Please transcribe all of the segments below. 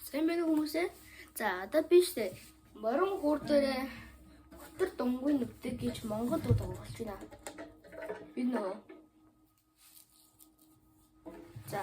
Сайн байна уу хүмүүсээ? За одоо би штэ морин хуур дээрээ хөтөр дунгийн нүвдэг гэж Монгол дуу тоглож байна. Би нөө. За.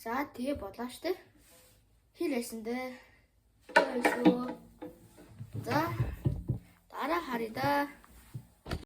За тэгээ бодлоо штэ. Хэлээсэндээ. За дараа харъя да.